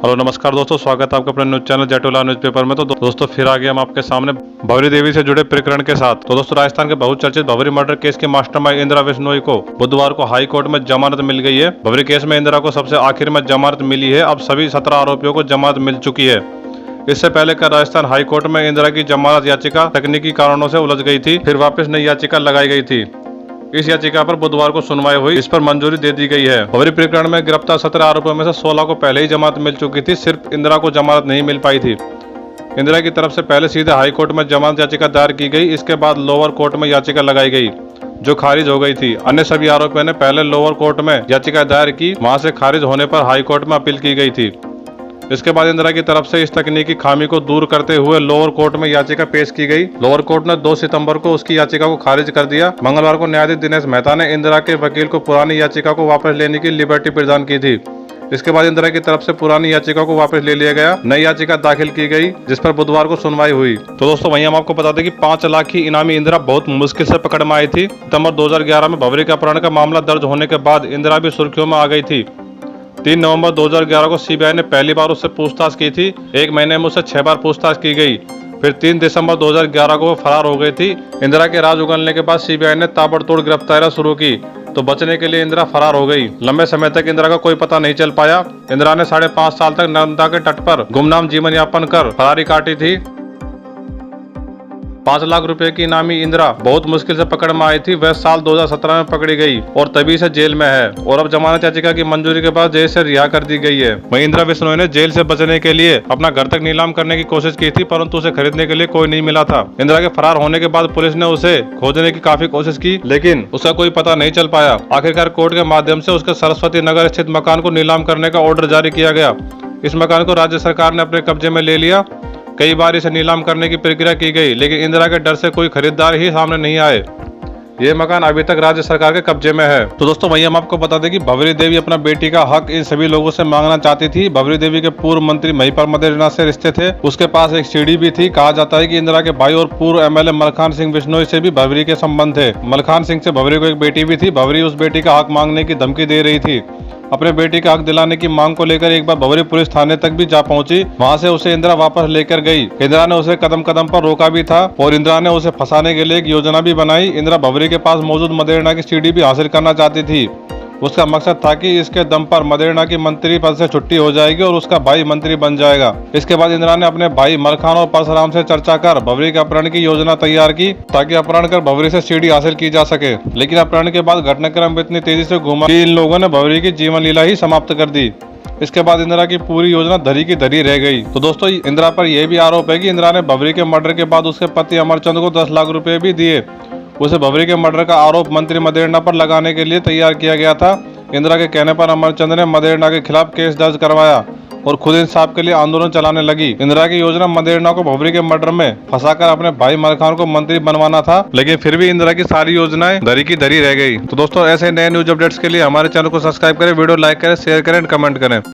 Hello नमस्कार दोस्तों, स्वागत है आपका अपने न्यूज चैनल जैटोला न्यूज़पेपर में। तो दोस्तों फिर आ गए हम आपके सामने भवरी देवी से जुड़े प्रकरण के साथ। तो दोस्तों राजस्थान के बहुचर्चित भवरी मर्डर केस के मास्टरमाइंड इंदिरा बिश्नोई को बुधवार को हाई कोर्ट में जमानत मिल गई है। भवरी केस में इंदिरा को सबसे आखिर में जमानत मिली है। अब सभी 17 आरोपियों को जमानत मिल चुकी है। इससे पहले कल राजस्थान हाई कोर्ट में इंदिरा की जमानत याचिका तकनीकी कारणों से उलझ गई थी, फिर वापस नई याचिका लगाई गई थी। इस याचिका पर बुधवार को सुनवाई हुई, इस पर मंजूरी दे दी गई है। भवरी प्रकरण में गिरफ्तार 17 आरोपियों में से 16 को पहले ही जमानत मिल चुकी थी, सिर्फ इंदिरा को जमानत नहीं मिल पाई थी। इंदिरा की तरफ से पहले सीधे हाई कोर्ट में जमानत याचिका दायर की गई, इसके बाद लोअर कोर्ट में याचिका लगाई गई जो खारिज हो गई थी। अन्य सभी आरोपियों ने पहले लोअर कोर्ट में याचिका दायर की, वहां से खारिज होने पर हाई कोर्ट में अपील की गई थी। इसके बाद इंदिरा की तरफ से इस तकनीकी खामी को दूर करते हुए लोअर कोर्ट में याचिका पेश की गई। लोअर कोर्ट ने 2 सितंबर को उसकी याचिका को खारिज कर दिया। मंगलवार को न्यायाधीश दिनेश मेहता ने इंदिरा के वकील को पुरानी याचिका को वापस लेने की लिबर्टी प्रदान की थी। इसके बाद इंदिरा की तरफ से पुरानी याचिका को वापस ले लिया गया, नई याचिका दाखिल की गई, जिस पर बुधवार को सुनवाई हुई। तो दोस्तों वहीं हम आपको बता दें कि 5 लाख की इनामी इंदिरा बहुत मुश्किल से पकड़ में आई थी। सितंबर 2011 में भवरी के अपहरण का मामला दर्ज होने के बाद इंदिरा भी सुर्खियों में आ गई थी। 3 नवंबर 2011 को सीबीआई ने पहली बार उससे पूछताछ की थी। 1 महीने में उससे 6 बार पूछताछ की गई। फिर 3 दिसंबर 2011 को वो फरार हो गई थी। इंदिरा के राज उगलने के बाद सीबीआई ने ताबड़तोड़ गिरफ्तारियां शुरू की, तो बचने के लिए इंदिरा फरार हो गई। लंबे समय तक इंदिरा का कोई पता नहीं चल पाया। इंदिरा ने 5.5 साल तक नर्मदा के तट पर गुमनाम जीवन यापन कर फरारी काटी थी। 5 लाख रुपए की इनामी इंदिरा बहुत मुश्किल से पकड़ में आई थी। वह साल 2017 में पकड़ी गई और तभी से जेल में है, और अब जमानत याचिका की मंजूरी के बाद जेल से रिहा कर दी गई है। वहीं इंदिरा बिश्नोई ने जेल से बचने के लिए अपना घर तक नीलाम करने की कोशिश की थी, परंतु उसे खरीदने के लिए कोई नहीं मिला था। इंदिरा के फरार होने के बाद पुलिस ने उसे खोजने की काफी कोशिश की, लेकिन उसका कोई पता नहीं चल पाया। आखिरकार कोर्ट के माध्यम से उसके सरस्वती नगर स्थित मकान को नीलाम करने का ऑर्डर जारी किया गया। इस मकान को राज्य सरकार ने अपने कब्जे में ले लिया। कई बार इसे नीलाम करने की प्रक्रिया की गई, लेकिन इंदिरा के डर से कोई खरीदार ही सामने नहीं आए। ये मकान अभी तक राज्य सरकार के कब्जे में है। तो दोस्तों वहीं हम आपको बता दें कि भवरी देवी अपना बेटी का हक इन सभी लोगों से मांगना चाहती थी। भवरी देवी के पूर्व मंत्री महिपाल मदेरणा से रिश्ते थे, उसके पास एक सीढ़ी भी थी। कहा जाता है कि इंदिरा के भाई और पूर्व एमएलए मलखान सिंह बिश्नोई से भी भवरी के संबंध थे। मलखान सिंह से भवरी को एक बेटी भी थी। भवरी उस बेटी का हक मांगने की धमकी दे रही थी। अपने बेटी का हक दिलाने की मांग को लेकर एक बार भवरी पुलिस थाने तक भी जा पहुंची। वहां से उसे इंदिरा वापस लेकर गई। इंदिरा ने उसे कदम कदम पर रोका भी था, और इंदिरा ने उसे फंसाने के लिए एक योजना भी बनाई। इंदिरा भवरी के पास मौजूद मदेरणा की सीढ़ी भी हासिल करना चाहती थी। उसका मकसद था कि इसके दम पर मदेरणा की मंत्री पद से छुट्टी हो जाएगी और उसका भाई मंत्री बन जाएगा। इसके बाद इंदिरा ने अपने भाई मलखान और परशुराम से चर्चा कर भवरी के अपहरण की योजना तैयार की, ताकि अपहरण कर भवरी से सीढ़ी हासिल की जा सके। लेकिन अपहरण के बाद घटनाक्रम इतनी तेजी से घूमा कि इन लोगों ने भवरी की जीवन लीला ही समाप्त कर दी। इसके बाद इंदिरा की पूरी योजना धरी की धरी रह गई। तो दोस्तों इंदिरा पर यह भी आरोप है कि इंदिरा ने भवरी के मर्डर के बाद उसके पति अमरचंद को 10 लाख रुपए भी दिए। उसे भवरी के मर्डर का आरोप मंत्री मदेरणा पर लगाने के लिए तैयार किया गया था। इंदिरा के कहने पर अमरचंद ने मदेरणा के खिलाफ केस दर्ज करवाया और खुद इंसाफ के लिए आंदोलन चलाने लगी। इंदिरा की योजना मदेरणा को भवरी के मर्डर में फंसाकर अपने भाई मलखान को मंत्री बनवाना था, लेकिन फिर भी इंदिरा की सारी योजनाएं धरी की धरी रह गई। तो दोस्तों ऐसे नए न्यूज अपडेट्स के लिए हमारे चैनल को सब्सक्राइब करें, वीडियो लाइक करें, शेयर करें, कमेंट करें।